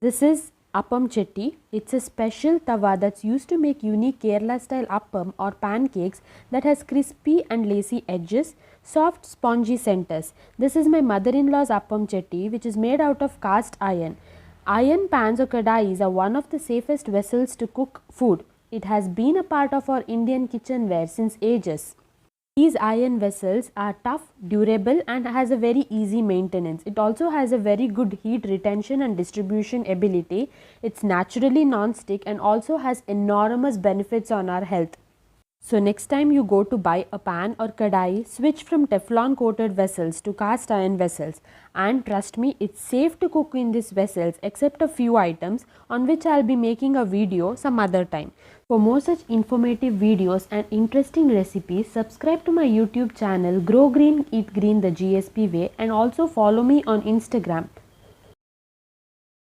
This is Appam Chatti. It's a special tawa that's used to make unique Kerala style appam or pancakes that has crispy and lacy edges, soft spongy centers. This is my mother-in-law's Appam Chatti, which is made out of cast iron. Iron pans or kadais are one of the safest vessels to cook food. It has been a part of our Indian kitchenware since ages. These iron vessels are tough, durable and has a very easy maintenance. It also has a very good heat retention and distribution ability. It's naturally non-stick and also has enormous benefits on our health. So next time you go to buy a pan or kadai, switch from Teflon coated vessels to cast iron vessels. And trust me, it's safe to cook in these vessels except a few items on which I'll be making a video some other time. For more such informative videos and interesting recipes, subscribe to my YouTube channel Grow Green Eat Green the GSP Way and also follow me on Instagram.